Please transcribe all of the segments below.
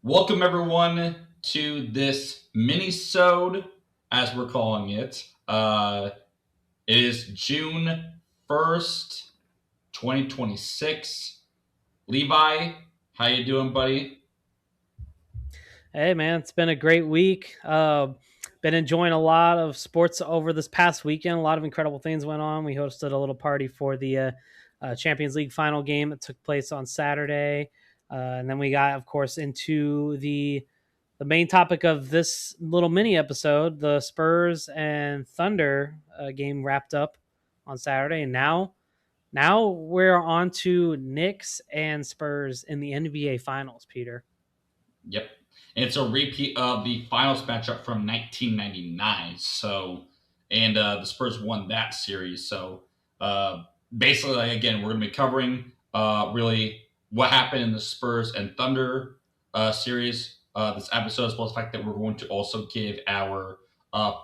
Welcome everyone to this Minisode, as we're calling it. It is June 1st, 2026. Levi, how you doing, buddy? Hey man, it's been a great week. Been enjoying a lot of sports over this past weekend. A lot of incredible things went on. We hosted a little party for the Champions League final game that took place on Saturday, and then we got, of course, into the main topic of this little mini episode. The Spurs and Thunder game wrapped up on Saturday, and now we're on to Knicks and Spurs in the NBA Finals. Peter. Yep. And it's a repeat of the finals matchup from 1999. The Spurs won that series. Uh, Basically, like, again, we're going to be covering really what happened in the Spurs and Thunder series this episode, as well as the fact that we're going to also give our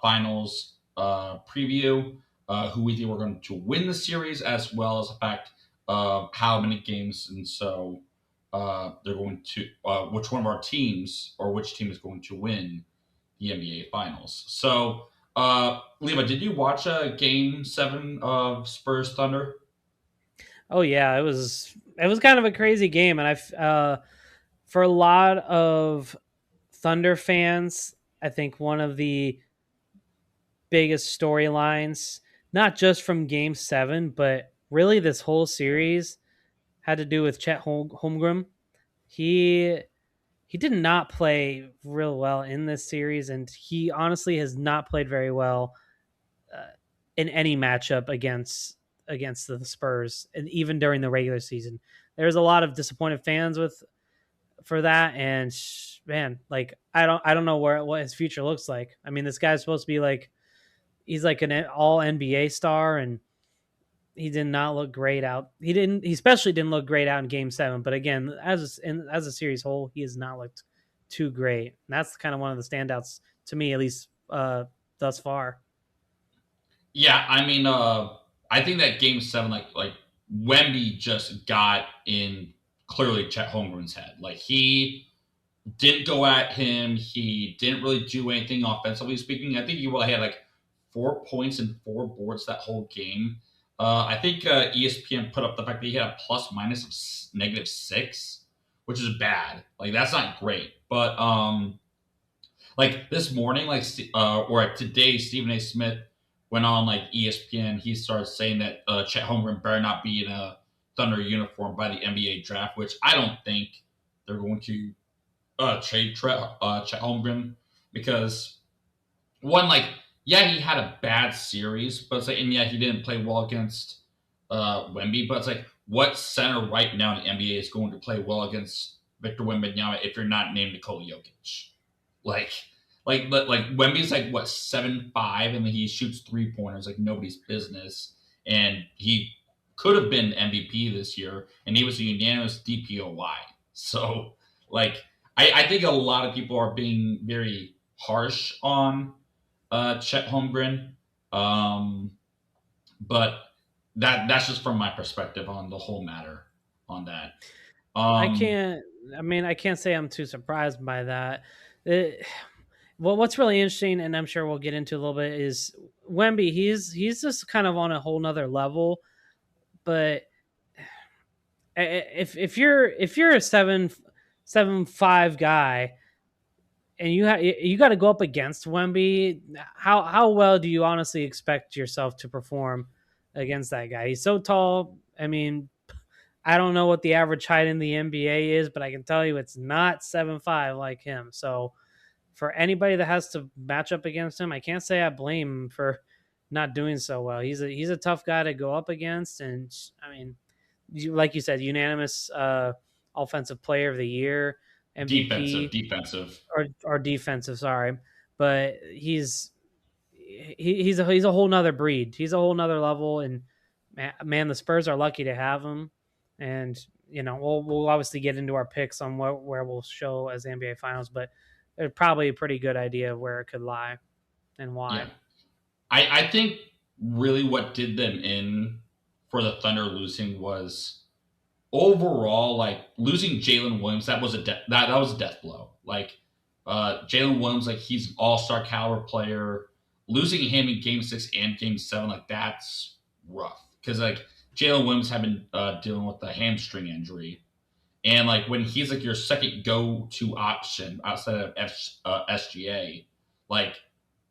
finals preview, who we think we're going to win the series, as well as the fact of how many games. And so they're going to which one of our teams or which team is going to win the NBA Finals. Leva, did you watch Game Seven of Spurs Thunder? Oh yeah, it was kind of a crazy game, and for a lot of Thunder fans, I think one of the biggest storylines, not just from Game Seven, but really this whole series, had to do with Chet Holmgren. He he did not play real well in this series, and he honestly has not played very well uh, in any matchup against the Spurs, and even during the regular season. There's a lot of disappointed fans with for that, and man, like I don't know what his future looks like. I mean, this guy's supposed to be like he's like an all NBA star, and he did not look great out. He especially didn't look great out in Game Seven. But again, as a series whole, he has not looked too great. And that's kind of one of the standouts to me, at least thus far. Yeah, I think that Game Seven, like Wemby just got in clearly Chet Holmgren's head. Like he didn't go at him. He didn't really do anything offensively speaking. I think he really had like 4 points and 4 boards that whole game. I think ESPN put up the fact that he had a plus minus of -6, which is bad. Like that's not great. But like this morning, or today, Stephen A. Smith went on like ESPN. He started saying that Chet Holmgren better not be in a Thunder uniform by the NBA draft, which I don't think they're going to trade Chet Holmgren because one, like, yeah, he had a bad series, but it's like, and yeah, he didn't play well against Wemby, but it's like, what center right now in the NBA is going to play well against Victor Wembanyama if you're not named Nikola Jokic? Like, like Wemby's like what 7'5", and then he shoots 3 pointers like nobody's business, and he could have been MVP this year, and he was a unanimous DPOY. So, like, I think a lot of people are being very harsh on Chet Holmgren, um, but that's just from my perspective on the whole matter on that. I Um, can't. I mean, I can't say I'm too surprised by that. It, well, what's really interesting, and I'm sure we'll get into a little bit, is Wemby. He's just kind of on a whole nother level. But if you're a 7'5" guy, and you got to go up against Wemby, how well do you honestly expect yourself to perform against that guy? He's so tall. I mean, I don't know what the average height in the NBA is, but I can tell you it's not 7'5" like him. So for anybody that has to match up against him, I can't say I blame him for not doing so well. He's a tough guy to go up against, and I mean, like you said, unanimous offensive player of the year, defensive, MVP, defensive. or defensive. Sorry, but he's a whole nother breed. He's a whole nother level, and man, the Spurs are lucky to have him. And we'll obviously get into our picks on where we'll show as the NBA Finals, but there's probably a pretty good idea of where it could lie and why. Yeah, I think really what did them in for the Thunder losing was overall, like losing Jalen Williams, that was a death blow. Like Jalen Williams, like he's an all-star caliber player. Losing him in Game 6 and Game 7, like that's rough because like Jalen Williams had been dealing with a hamstring injury, and like when he's like your second go-to option outside of SGA, like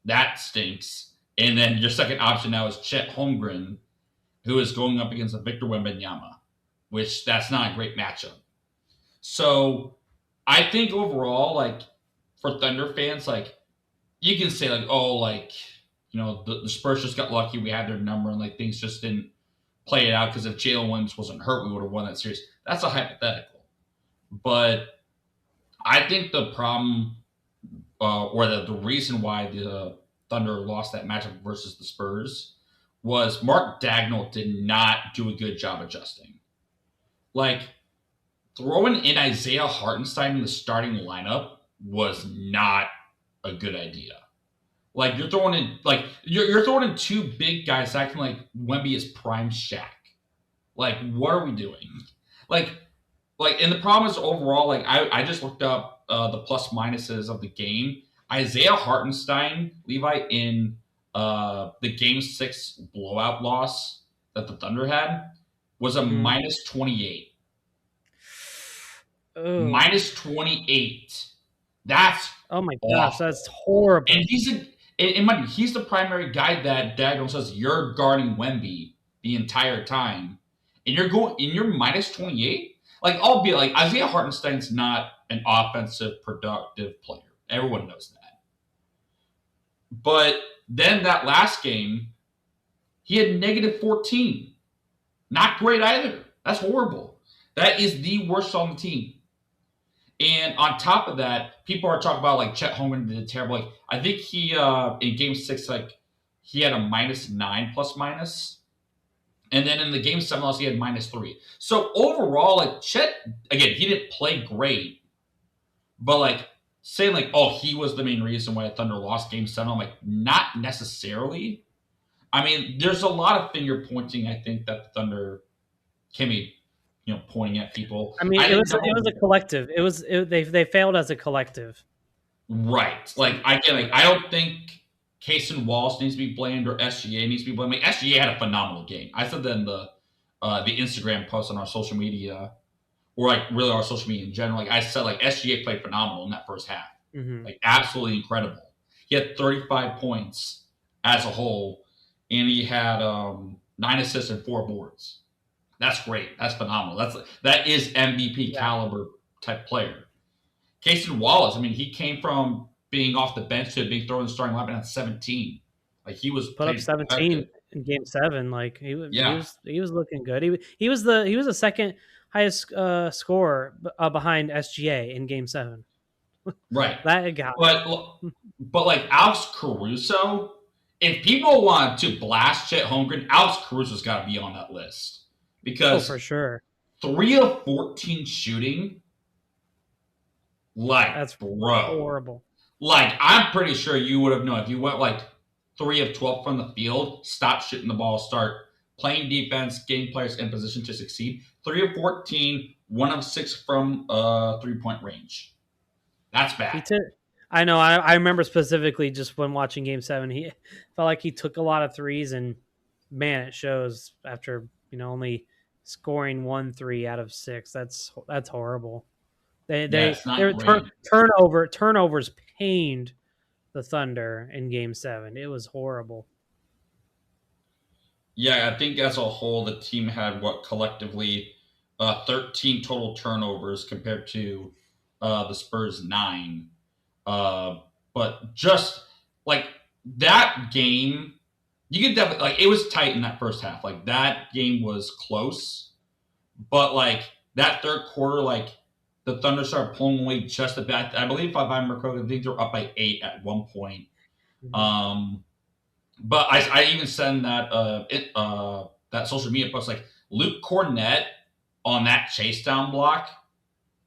that stinks. And then your second option now is Chet Holmgren, who is going up against a Victor Wembanyama, which that's not a great matchup. So I think overall, like for Thunder fans, like you can say like, oh, like the Spurs just got lucky, we had their number, and like things just didn't play it out because if Jalen Williams wasn't hurt, we would have won that series. That's a hypothetical, but I think the problem or the reason why the Thunder lost that matchup versus the Spurs was Mark Dagnall did not do a good job adjusting. Like throwing in Isaiah Hartenstein in the starting lineup was not a good idea. Like you're throwing in two big guys acting like Wemby is prime Shaq. Like what are we doing? Like and the problem is overall, like I just looked up the plus minuses of the game. Isaiah Hartenstein, Levi, in the Game 6 blowout loss that the Thunder had was a Mhm. minus 28. Oh. Minus 28. That's Oh my gosh, awful. that's horrible. And he's the primary guy that Dagnall says you're guarding Wemby the entire time. And you're minus 28? Like, albeit, like, Isaiah Hartenstein's not an offensive, productive player. Everyone knows that. But then that last game, he had negative 14. Not great either. That's horrible. That is the worst on the team. And on top of that, people are talking about like Chet Holmgren did terrible. Like I think he in Game 6, like he had a -9 plus minus, and then in the Game 7 loss he had -3. So overall, like Chet again, he didn't play great, but like saying like oh he was the main reason why the Thunder lost Game 7, I'm like not necessarily. I mean, there's a lot of finger pointing. I think that the Thunder can be pointing at people. I mean, I think it was a collective. They failed as a collective. right. Like I don't think Cason Wallace needs to be blamed or SGA needs to be blamed. I mean, SGA had a phenomenal game. I said that in the Instagram post on our social media, or like really our social media in general. Like I said, like SGA played phenomenal in that first half. Mm-hmm. Like absolutely incredible. He had 35 points as a whole, and he had 9 assists and 4 boards. That's great. That's phenomenal. That is MVP caliber type player. Cason Wallace, I mean, he came from being off the bench to being thrown in the starting lineup at 17. Like he was Put up playing 17 effective. in Game 7. Like Yeah, he was looking good. He was the second highest scorer behind SGA in Game 7. right. That guy. But like Alex Caruso, if people want to blast Chet Holmgren, Alex Caruso's got to be on that list Oh, for because sure. 3 of 14 shooting, like That's bro, horrible. like I'm pretty sure you would have known if you went like 3 of 12 from the field, stop shooting the ball, start playing defense, getting players in position to succeed. 3 of 14, 1 of 6 from 3-point range. That's He bad. took. I know. I remember specifically just when watching Game 7, he felt like he took a lot of threes, and man, it shows after only scoring 1 3 out of 6. That's horrible. Yeah, it's They not were great. turnovers pained the Thunder in Game 7. It was horrible. Yeah, I think as a whole, the team had what collectively 13 total turnovers compared to the Spurs 9. Uh, but just like that game, you could definitely like it was tight in that first half. Like that game was close, but like that third quarter, like the Thunder started pulling away just a bit. I believe if I remember correctly, I think they were up by 8 at one point. Mhm. Um, but I even send that social media post like Luke Cornett on that chase down block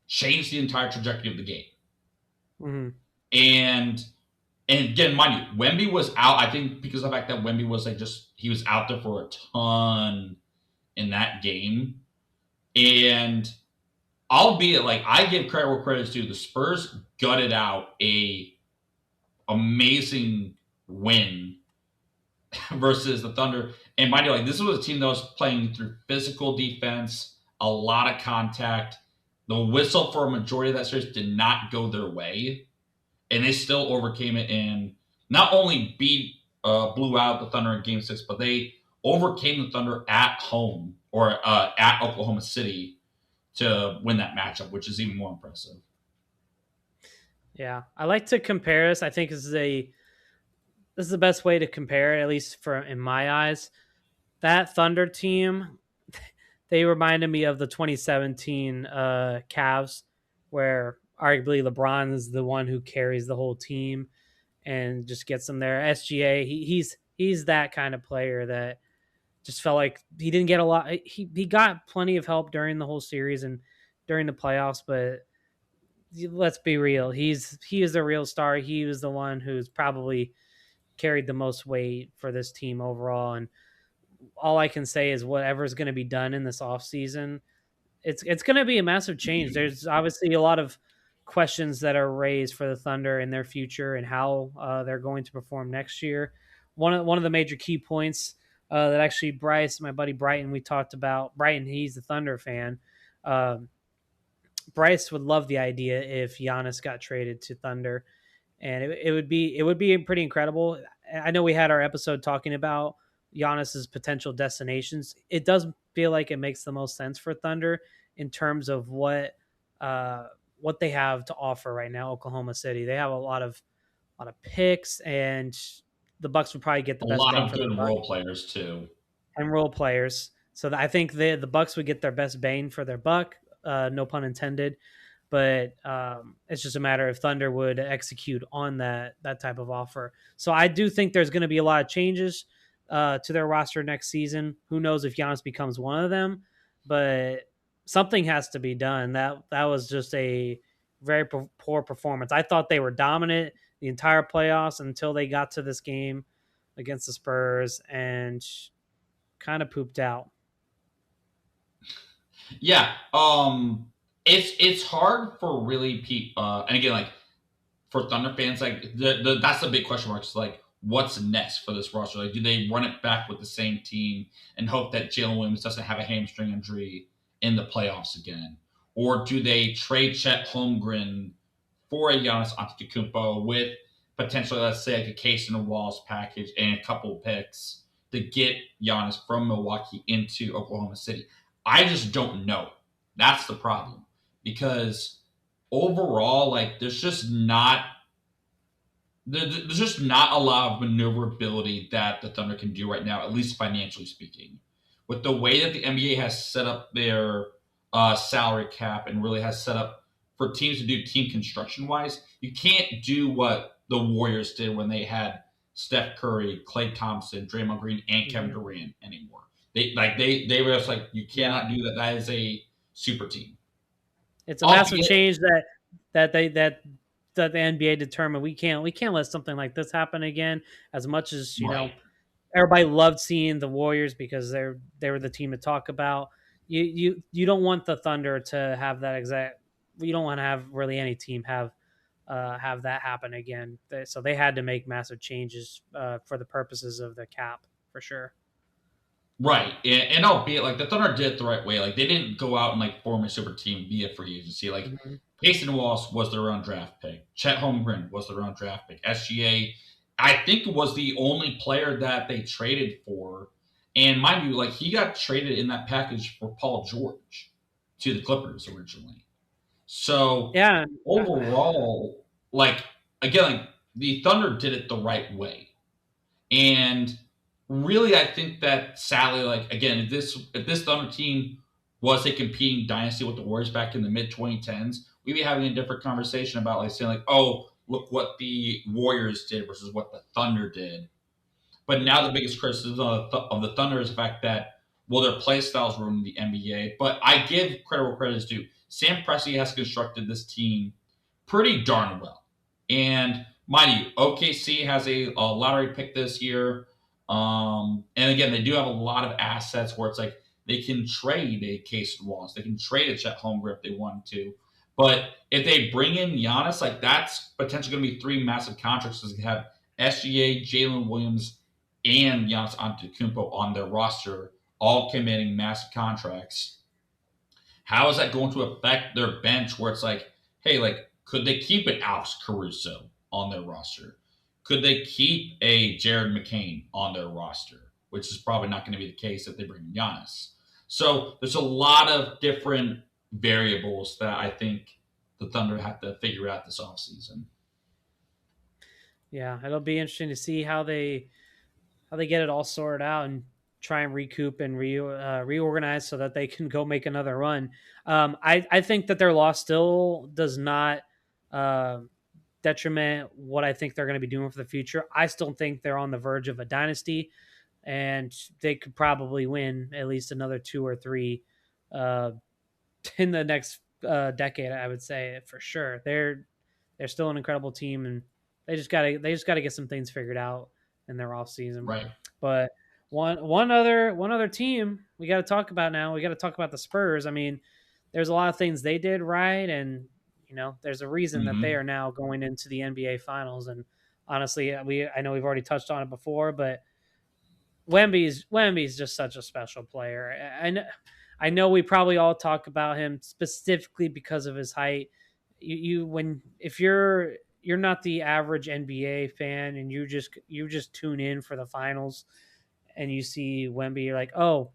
changed the entire trajectory of the game. Mhm. And again, mind you, Wemby was out. I think because of the fact that Wemby was like he was out there for a ton in that game. And albeit, like, I give credit where credit is due. The Spurs gutted out a amazing win versus the Thunder. And mind you, like, this was a team that was playing through physical defense, a lot of contact. The whistle for a majority of that series did not go their way, and they still overcame it and not only blew out the Thunder in Game 6, but they overcame the Thunder at home or at Oklahoma City to win that matchup, which is even more impressive. Yeah, I like to compare this. I think this is the best way to compare it, at least for in my eyes. That Thunder team, they reminded me of the 2017 Cavs, where arguably LeBron is the one who carries the whole team and just gets them there. SGA, he's that kind of player that just felt like he didn't get a lot. He got plenty of help during the whole series and during the playoffs, but let's be real, he is the real star. He was the one who's probably carried the most weight for this team overall. And all I can say is whatever's going to be done in this offseason, it's going to be a massive change. There's obviously a lot of questions that are raised for the Thunder and their future and how they're going to perform next year. One of the major key points that actually Bryce, my buddy Brighton, we talked about. Brighton, he's the Thunder fan. Um, Bryce would love the idea if Giannis got traded to Thunder, and it would be pretty incredible. I know we had our episode talking about Giannis's potential destinations. It does feel like it makes the most sense for Thunder in terms of what they have to offer right now. Oklahoma City, they have a lot of picks, and the Bucks would probably get the A best lot bang of for their good buck, role players too. and role players. So I think the Bucks would get their best bang for their buck. No pun intended, but it's just a matter of Thunder would execute on that type of offer. So I do think there's going to be a lot of changes to their roster next season. Who knows if Giannis becomes one of them, but something has to be done. That was just a very poor performance. I thought they were dominant the entire playoffs until they got to this game against the Spurs and kind of pooped out. Yeah, it's hard for really people, and again, like, for Thunder fans, like, that's the big question mark. Is like, what's next for this roster? Like, do they run it back with the same team and hope that Jalen Williams doesn't have a hamstring injury in the playoffs again, or do they trade Chet Holmgren for a Giannis Antetokounmpo with potentially, let's say, like a Case and a Wallace package and a couple of picks to get Giannis from Milwaukee into Oklahoma City? I just don't know. That's the problem, because overall, like, there's just not a lot of maneuverability that the Thunder can do right now, at least financially speaking. With the way that the NBA has set up their salary cap and really has set up for teams to do team construction wise, you can't do what the Warriors did when they had Steph Curry, Klay Thompson, Draymond Green, and Kevin Mhm. Durant anymore. They were just like, you Yeah, cannot do that. That is a super team. it's a massive Albeit, change that they that the NBA determined we can't let something like this happen again. As much as right. everybody loved seeing the Warriors because they were the team to talk about. You don't want the Thunder to have that exact. You don't want to have really any team have that happen again. So they had to make massive changes for the purposes of the cap for sure. Right, and albeit, like, the Thunder did it the right way. Like, they didn't go out and, like, form a super team via free agency. Like, Mhm. Payson Wallace was their own draft pick. Chet Holmgren was their own draft pick. SGA, I think, was the only player that they traded for. And mind you, like, he got traded in that package for Paul George to the Clippers originally. So Yeah, overall, like, again, like, the Thunder did it the right way. And really, I think that sadly, like, again, if this Thunder team was a competing dynasty with the Warriors back in the mid 2010s, we'd be having a different conversation about, like, saying, like, oh, look what the Warriors did versus what the Thunder did. But now the biggest criticism of the Thunder is the fact that, well, their play styles ruined the NBA. But I give credit where credit is due. Sam Presti has constructed this team pretty darn well. And mind you, OKC has a lottery pick this year. And again, they do have a lot of assets where it's like They can trade a Case Wallace. They can trade a Chet Holmgren if they want to. But if they bring in Giannis, like that's potentially going to be three massive contracts. Because they have SGA, Jalen Williams, and Giannis Antetokounmpo on their roster, all commanding massive contracts. How is that going to affect their bench? Where it's like, hey, like, could they keep an Alex Caruso on their roster? Could they keep a Jared McCain on their roster? Which is probably not going to be the case if they bring Giannis. So there's a lot of different variables that I think the Thunder have to figure out this offseason. Yeah, it'll be interesting to see how they get it all sorted out and try and recoup and reorganize so that they can go make another run. I think that their loss still does not uh, detriment what I think they're going to be doing for the future. I still think they're on the verge of a dynasty, and they could probably win at least another two or three uh, in the next decade. I would say for sure. They're still an incredible team, and they just gotta get some things figured out in their off season. Right. But one other team we got to talk about now. We got to talk about the Spurs. I mean, there's a lot of things they did right, and there's a reason that they Mm-hmm. are now going into the NBA Finals. And honestly, I know we've already touched on it before, but Wemby's just such a special player. I know we probably all talk about him specifically because of his height. If you're not the average NBA fan and you just tune in for the finals and you see Wemby, you're like, oh,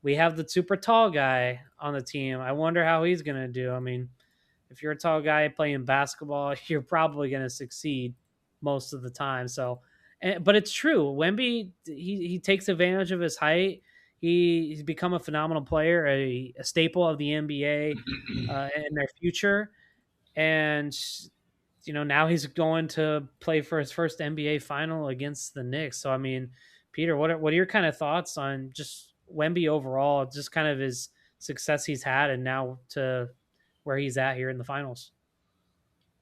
we have the super tall guy on the team. I wonder how he's gonna do. I mean, if you're a tall guy playing basketball, you're probably going to succeed most of the time. So, but it's true. Wemby, he takes advantage of his height. He's become a phenomenal player, a staple of the NBA in their future. And now he's going to play for his first NBA final against the Knicks. So, I mean, Peter, what are your kind of thoughts on just Wemby overall, just kind of his success he's had, and now to where he's at here in the finals?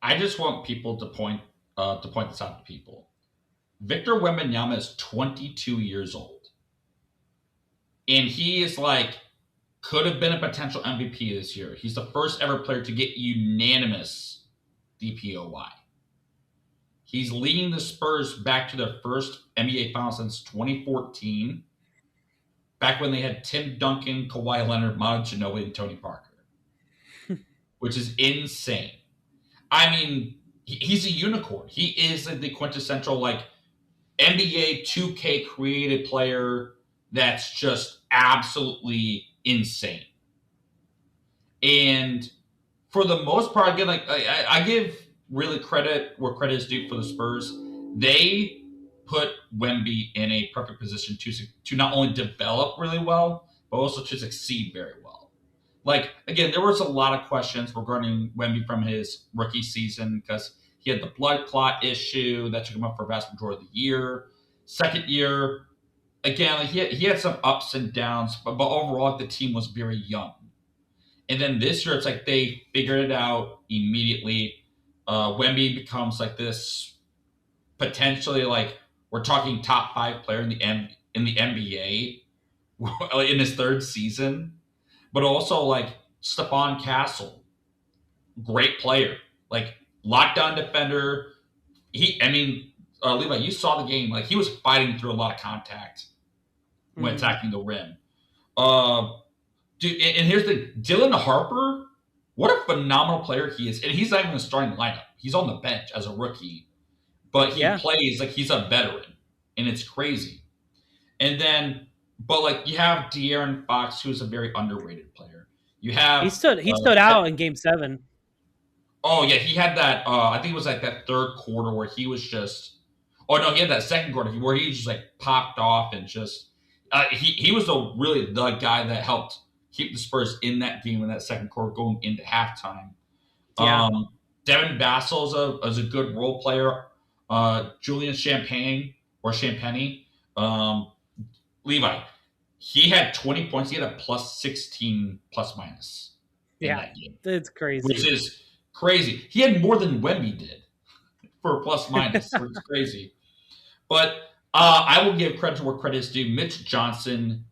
I just want people to point this out to people. Victor Wembanyama is 22 years old, and he is like could have been a potential MVP this year. He's the first ever player to get unanimous DPOY. He's leading the Spurs back to their first NBA final since 2014, back when they had Tim Duncan, Kawhi Leonard, Manu Ginobili, and Tony Parker, which is insane. I mean, he's a unicorn. He is the quintessential like NBA 2K created player that's just absolutely insane. And for the most part, again, like I give really credit where credit is due for the Spurs. They put Wemby in a perfect position to not only develop really well, but also to succeed very well. Like again, there was a lot of questions regarding Wemby from his rookie season because he had the blood clot issue that took him up for a vast majority of the year. Second year, again, like he had some ups and downs, but overall the team was very young. And then this year, it's like they figured it out immediately. Wemby becomes like this potentially like we're talking top five player in the NBA in his third season, but also like Stephon Castle, great player, like lockdown defender. I mean, Levi, you saw the game. Like he was fighting through a lot of contact when Mm-hmm. attacking the rim. Uh, Dude, and here's the Dylan Harper. What a phenomenal player he is, and he's not even in the starting lineup. He's on the bench as a rookie, but he Yeah, plays like he's a veteran, and it's crazy. And then, but like you have De'Aaron Fox, who's a very underrated player. You he have, stood he stood out in Game 7. oh yeah, he had that. I think it was like that third quarter where he was just. Oh no, he had that second quarter where he just like popped off and just. He was really the guy that helped keep the Spurs in that game in that second quarter going into halftime. Yeah, Um, Devin Vassell is a good role player. Julian Champagne, um, Levi, he had 20 points. He had a plus 16 plus minus in yeah, that game, it's which crazy. is crazy. He had more than Wemby did for plus minus, which is crazy. But I will give credit to where credit is due. Mitch Johnson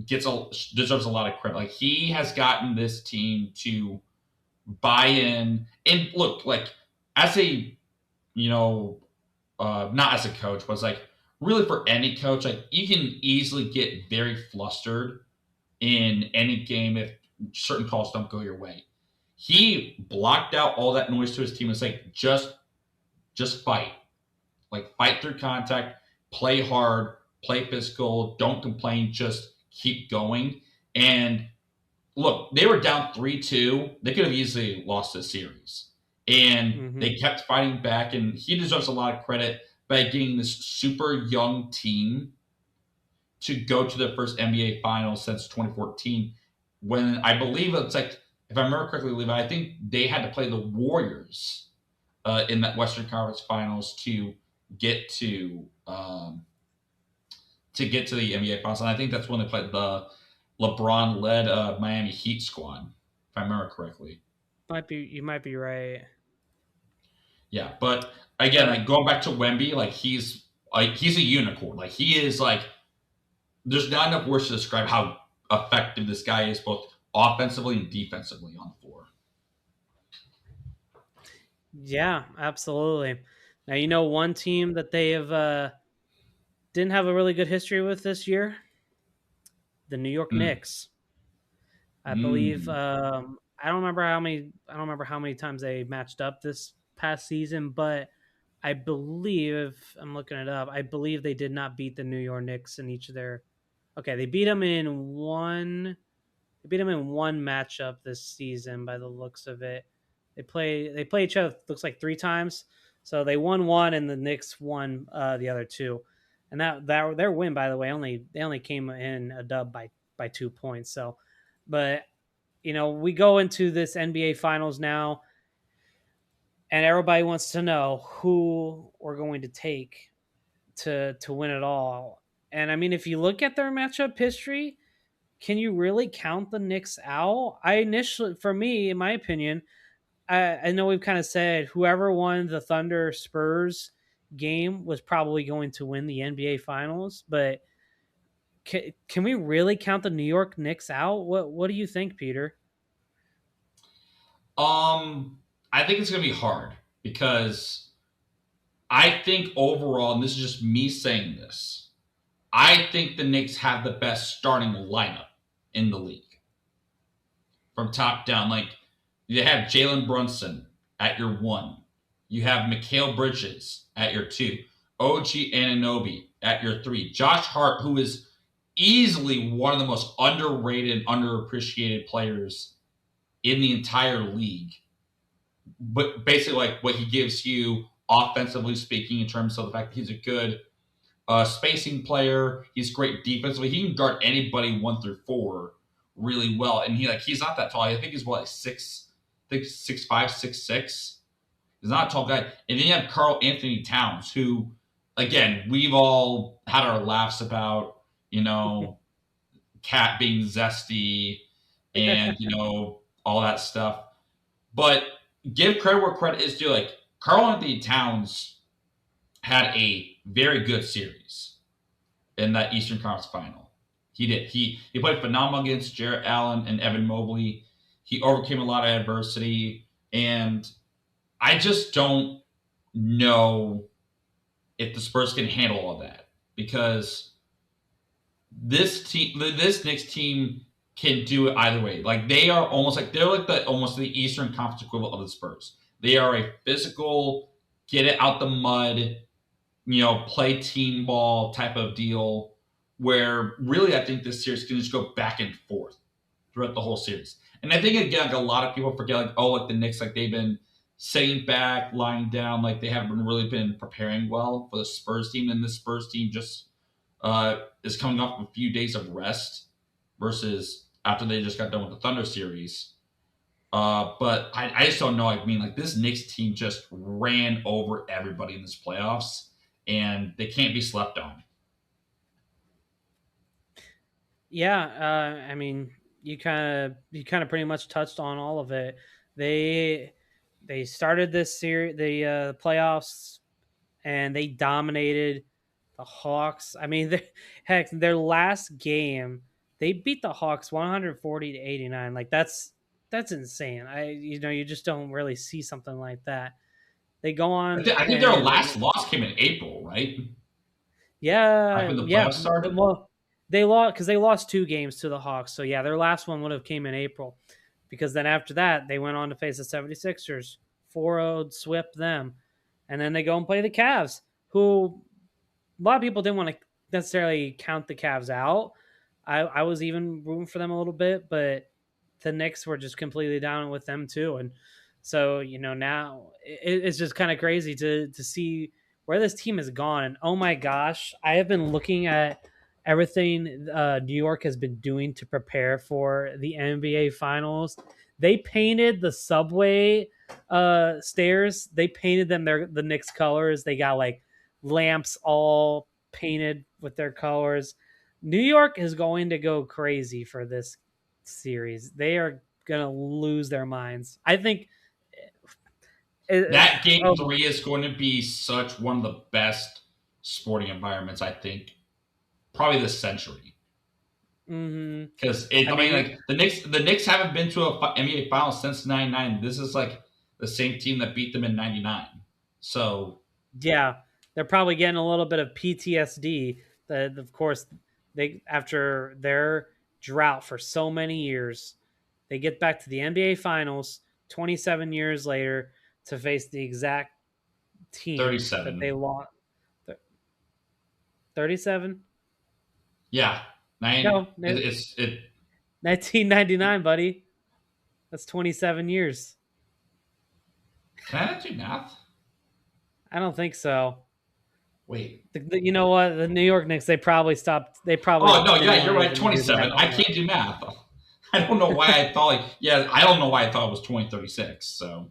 deserves a lot of credit. Like he has gotten this team to buy in and look like as a you know not as a coach, but it's like really for any coach, like you can easily get very flustered in any game if certain calls don't go your way. He blocked out all that noise to his team and say, just fight. Like fight through contact, play hard, play physical, don't complain, just keep going. And look, they were down 3-2. They could have easily lost this series. And Mm-hmm. they kept fighting back, and he deserves a lot of credit by getting this super young team to go to the first NBA Finals since 2014. When I believe it's like, if I remember correctly, Levi, I think they had to play the Warriors in that Western Conference Finals get to um, get to the NBA Finals, and I think that's when they played the LeBron-led Miami Heat squad, if I remember correctly. You might be right. Yeah, but again, But like going back to Wemby, like he's a unicorn. Like he is like there's not enough words to describe how effective this guy is, both offensively and defensively on the floor. yeah, absolutely. Now you know one team that they have didn't have a really good history with this year, the New York Mm. Knicks. I believe Mm. I don't remember how many times they matched up this past season, but I believe I'm looking it up. I believe they did not beat the New York Knicks in each of their. Okay, they beat them in one. They beat them in one matchup this season by the looks of it. They play each other looks like three times. So they won one and the Knicks won the other two. And that their win, by the way, only came in a dub by 2 points. So, but we go into this NBA Finals now, and everybody wants to know who we're going to take to win it all. And I mean, if you look at their matchup history, can you really count the Knicks out? For me, in my opinion, I know we've kind of said whoever won the Thunder Spurs game was probably going to win the NBA Finals, but can we really count the New York Knicks out? What do you think, Peter? Um, I think it's gonna be hard because I think overall, and this is just me saying this, I think the Knicks have the best starting lineup in the league from top down. Like you have Jalen Brunson at your one, you have Mikal Bridges at your two, OG Ananobi at your three, Josh Hart, who is easily one of the most underrated, underappreciated players in the entire league. But basically, like what he gives you offensively speaking, in terms of the fact that he's a good spacing player. He's great defensively. He can guard anybody 1 through 4 really well. And he's not that tall. I think he's what like I think 6'5", 6'6". He's not a tall guy. And then you have Carl Anthony Towns, who again we've all had our laughs about. Cat being zesty and all that stuff. But give credit where credit is due. Like Carl Anthony Towns had a very good series in that Eastern Conference final. He did. He played phenomenal against Jarrett Allen and Evan Mobley. He overcame a lot of adversity, and I just don't know if the Spurs can handle all that because this Knicks team can do it either way. Like they're like almost the Eastern Conference equivalent of the Spurs. They are a physical, get it out the mud, play team ball type of deal where really I think this series can just go back and forth throughout the whole series. And I think again, like a lot of people forget, like, oh, like the Knicks, like they've been sitting back, lying down, like they haven't really been preparing well for the Spurs team. And this Spurs team just is coming off a few days of rest versus after they just got done with the Thunder series. But I just don't know. I mean, like this Knicks team just ran over everybody in this playoffs, and they can't be slept on. Yeah, I mean, you kind of pretty much touched on all of it. They they started this series, the playoffs, and they dominated the Hawks. I mean, heck, their last game, they beat the Hawks 140-89. Like that's insane. You just don't really see something like that. They go on I think their and last loss came in April, right? Back yeah, when the yeah. playoffs started. Well, they lost because they lost 2 games to the Hawks. So yeah, their last one would have came in April because then after that they went on to face the 76ers, 4-0 swept them, and then they go and play the Cavs, who a lot of people didn't want to necessarily count the Cavs out. I was even rooting for them a little bit, but the Knicks were just completely down with them too. And so, now it's just kind of crazy to see where this team has gone. And oh my gosh, I have been looking at everything New York has been doing to prepare for the NBA Finals. They painted the subway stairs. They painted them the Knicks colors. They got like lamps all painted with their colors. New York is going to go crazy for this series. They are going to lose their minds. I think. That game Oh, 3 is going to be such one of the best sporting environments, I think, probably this century. mm-hmm. Because I I mean, mean, like the Knicks haven't been to a NBA Finals since '99. This is like the same team that beat them in '99. So yeah, they're probably getting a little bit of PTSD. That, of course, they after their drought for so many years, they get back to the NBA Finals 27 years later to face the exact team that they 37, lost. 37? yeah, nine. No, It's it. 1999, buddy. That's 27 years. Can I not do math? I don't think so. Wait. You know what? The New York Knicks, they probably stopped. They Oh probably no, didn't yeah, you're want to right. even do the 27. math I anymore. can't do math. I don't know why I thought like yeah. I don't know why I thought it was 2036. So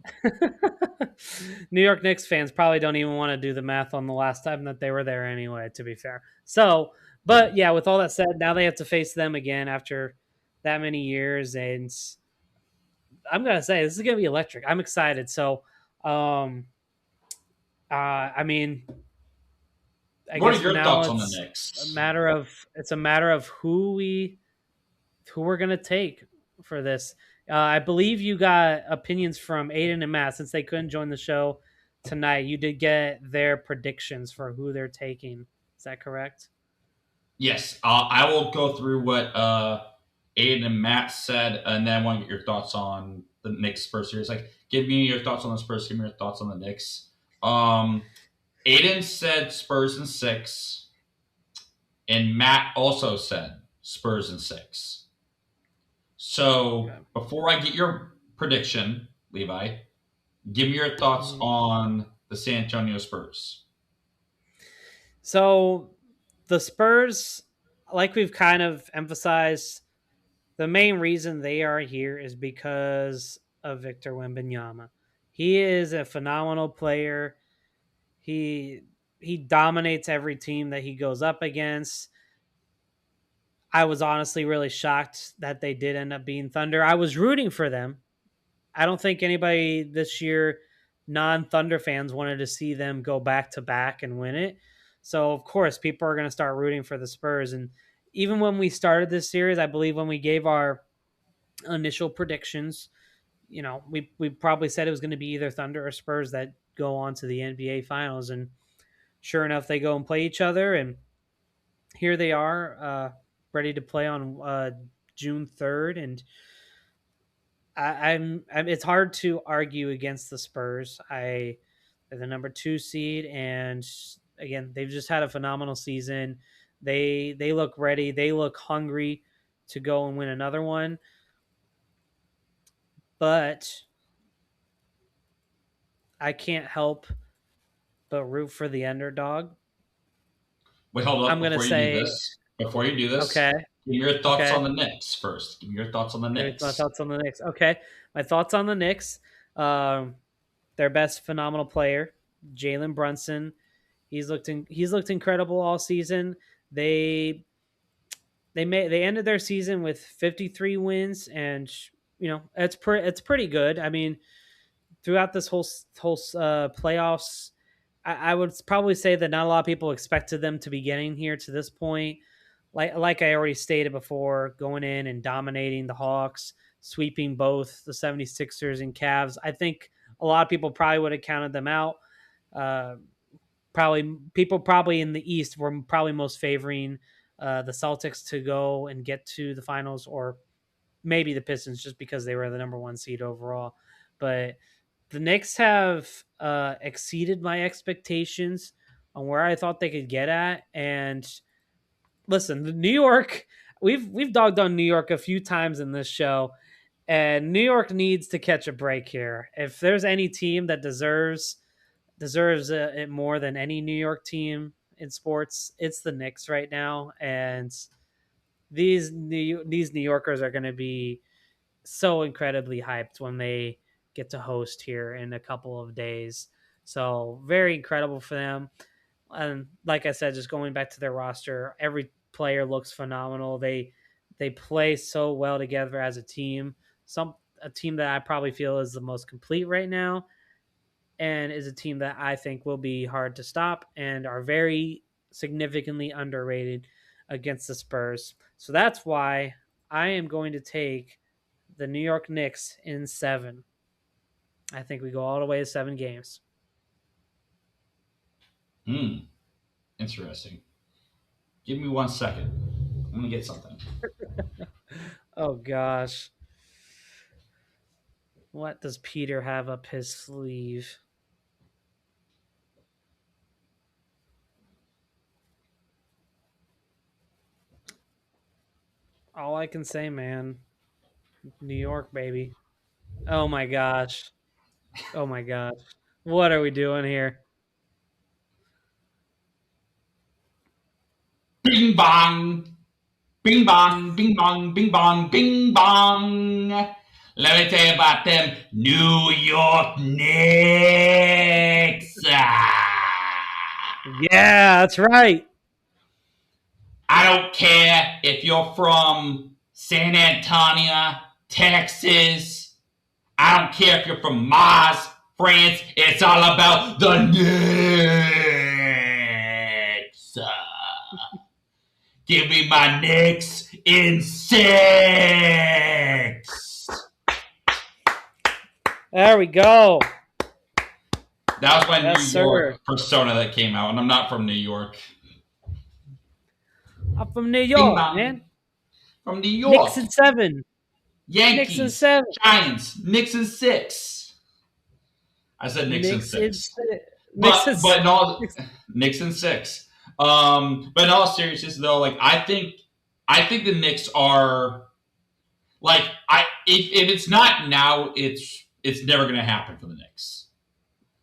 New York Knicks fans probably don't even want to do the math on the last time that they were there anyway, to be fair. So, yeah. but yeah, with all that said, now they have to face them again after that many years. And I'm going to say this is going to be electric. I'm excited. So, I mean, I What are guess your now thoughts on the it's a Knicks? matter of who we're gonna take for this. I believe you got opinions from Aiden and Matt since they couldn't join the show tonight. You did get their predictions for who they're taking. Is that correct? Yes, I will go through what Aiden and Matt said, and then I want to get your thoughts on the Knicks Spurs series. Like, give me your thoughts on the Spurs. Give me your thoughts on the Knicks. Um, Aiden said Spurs in 6, and Matt also said Spurs in 6. So Okay. before I get your prediction, Levi, give me your thoughts Mhm. on the San Antonio Spurs. So the Spurs, like we've kind of emphasized, the main reason they are here is because of Victor Wembanyama. He is a phenomenal player. He he dominates every team that he goes up against. I was honestly really shocked that they did end up being Thunder. I was rooting for them. I don't think anybody this year, non Thunder fans, wanted to see them go back to back and win it. So of course, people are going to start rooting for the Spurs. And even when we started this series, I believe when we gave our initial predictions, we probably said it was going to be either Thunder or Spurs that go on to the NBA Finals. And sure enough, they go and play each other, and here they are, ready to play on June 3rd. And it's hard to argue against the Spurs. They're the number 2 seed, and again, they've just had a phenomenal season. They look ready. They look hungry to go and win another one. But I can't help but root for the underdog. Wait, hold I'm up gonna before you do say, this. Before you do this, okay, give me your thoughts on okay. the Knicks first. Give me your thoughts on the My Knicks. thoughts on the Knicks. Okay, my thoughts on the Knicks. Um, their best phenomenal player, Jalen Brunson. He's looked incredible all season. They they ended their season with 53 wins, and it's pretty good. I mean, throughout this whole playoffs, I would probably say that not a lot of people expected them to be getting here to this point. like I already stated before, going in and dominating the Hawks, sweeping both the 76ers and Cavs. I think a lot of people probably would have counted them out. Uh, probably in the East were probably most favoring the Celtics to go and get to the finals, or maybe the Pistons just because they were the number one seed overall. But the Knicks have exceeded my expectations on where I thought they could get at. And listen, the New York, we've dogged on New York a few times in this show, and New York needs to catch a break here. If there's any team that deserves it more than any New York team in sports, it's the Knicks right now. And these New Yorkers are going to be so incredibly hyped when they get to host here in a couple of days. So very incredible for them. And like I said, just going back to their roster, every player looks phenomenal. They play so well together as a team. A team that I probably feel is the most complete right now, and is a team that I think will be hard to stop and are very significantly underrated against the Spurs. So that's why I am going to take the New York Knicks in 7. I think we go all the way to 7 games. Hmm. Interesting. Give me 1 second. I'm gonna get something. Oh gosh. What does Peter have up his sleeve? All I can say, man, New York, baby. Oh my gosh. Oh my gosh. What are we doing here? Bing bong, bing bong, bing bong, bing bong, bing bong. Let me tell you about them New York Knicks. Yeah, that's right. I don't care if you're from San Antonio, Texas. I don't care if you're from Mars, France. It's all about the Knicks. Give me my Knicks in 6. There we go. That was my Yes, New sir. York persona that came out, and I'm not from New York. I'm from New Bing York, bong. man. From New York. Knicks in 7. Knicks in Yankees. 7. Giants. Knicks in 6. I said Knicks in Knicks in 6. 6. Knicks in But in all Knicks. Knicks in 6. But in all seriousness though, like I think the Knicks are like I if it's not now, it's never gonna happen for the Knicks.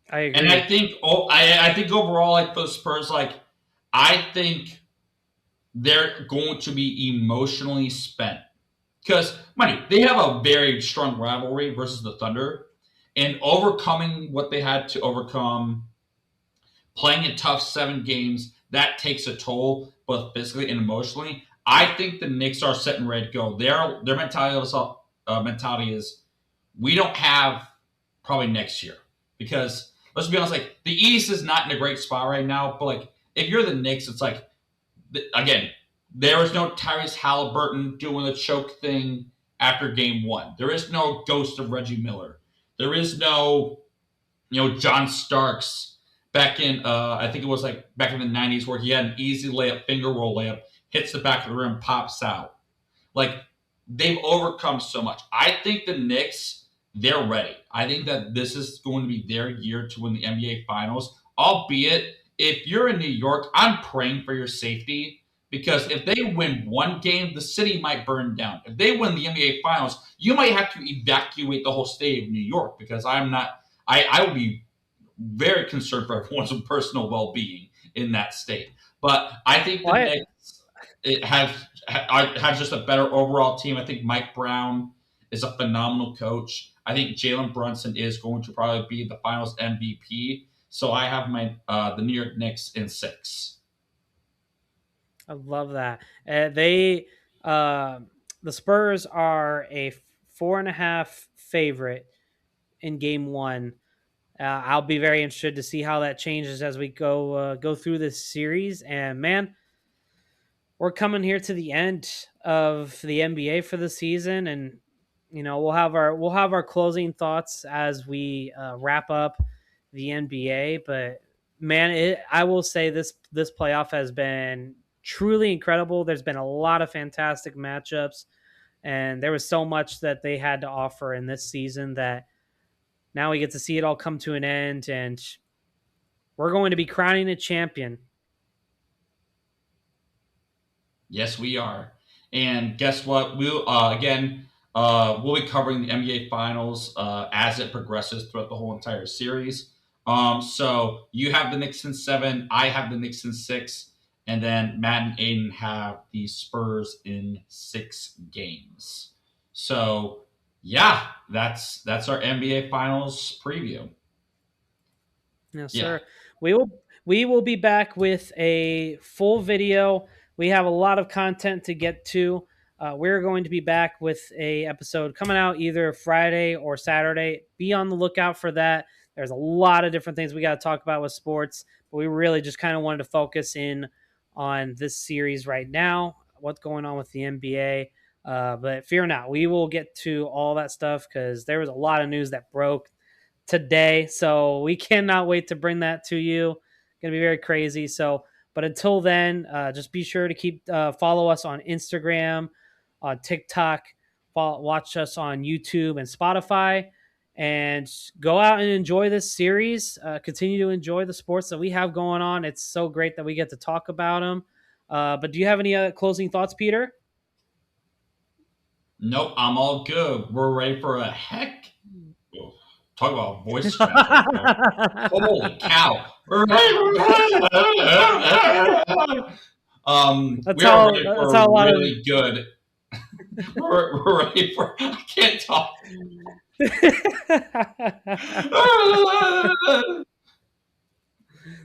I And I agree. think I think overall, like for the Spurs, like I think they're going to be emotionally spent because money they have a very strong rivalry versus the Thunder, and overcoming what they had to overcome, playing a tough 7 games, that takes a toll both physically and emotionally. I think the Knicks are set and ready to go. Their mentality is we don't have probably next year because let's be honest, like the East is not in a great spot right now. But like if you're the Knicks, it's like again there is no Tyrese Halliburton doing the choke thing after game 1. There is no ghost of Reggie Miller. There is no John Starks back in I think it was like back in the '90s where he had an easy layup, finger roll layup, hits the back of the rim, pops out. Like they've overcome so much. I think the Knicks, they're ready. I think that this is going to be their year to win the NBA Finals. Albeit, if you're in New York, I'm praying for your safety because if they win 1 game, the city might burn down. If they win the NBA Finals, you might have to evacuate the whole state of New York because I'm not. I would be very concerned for everyone's personal well-being in that state. But I think the What? Knicks have just a better overall team. I think Mike Brown is a phenomenal coach. I think Jalen Brunson is going to probably be the Finals MVP. So I have my the New York Knicks in 6. I love that. They the Spurs are a 4.5 favorite in game 1. I'll be very interested to see how that changes as we go through this series. And man, we're coming here to the end of the NBA for the season, and we'll have our closing thoughts as we wrap up the NBA. But man, I will say this playoff has been truly incredible. There's been a lot of fantastic matchups, and there was so much that they had to offer in this season that now we get to see it all come to an end, and we're going to be crowning a champion. Yes, we are. And guess what? We'll be covering the NBA Finals as it progresses throughout the whole entire series. So you have the Knicks in 7, I have the Knicks in 6, and then Matt and Aiden have the Spurs in 6 games. So yeah, that's our NBA Finals preview. Yes, Yeah. sir. We will be back with a full video. We have a lot of content to get to. We're going to be back with a episode coming out either Friday or Saturday. Be on the lookout for that. There's a lot of different things we got to talk about with sports, but we really just kind of wanted to focus in on this series right now, what's going on with the NBA. But fear not, we will get to all that stuff because there was a lot of news that broke today. So we cannot wait to bring that to you. Going to be very crazy. So, but until then, just be sure to keep follow us on Instagram, on TikTok, watch us on YouTube and Spotify, and go out and enjoy this series. Continue to enjoy the sports that we have going on. It's so great that we get to talk about them. But do you have any closing thoughts, Peter? Nope, I'm all good. We're ready for a heck. Talk about voice crack right there. Holy cow. That's We are how. ready That's for how a a lot of. really good. We're ready for. I can't talk. We're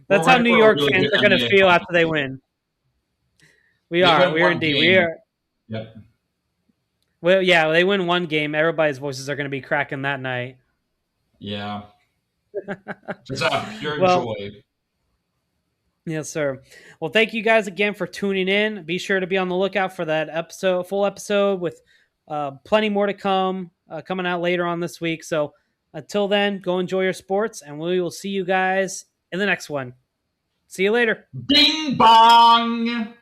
That's how ready New for a York really fans good are going to NBA feel after they finals. win. We They are. win We are one indeed. We game. are. Yep. Well, yeah, they win one game. Everybody's voices are going to be cracking that night. Yeah. Just out of pure Well, joy. yes, sir. Well, thank you guys again for tuning in. Be sure to be on the lookout for that full episode with plenty more to come, coming out later on this week. So until then, go enjoy your sports, and we will see you guys in the next one. See you later. Bing bong.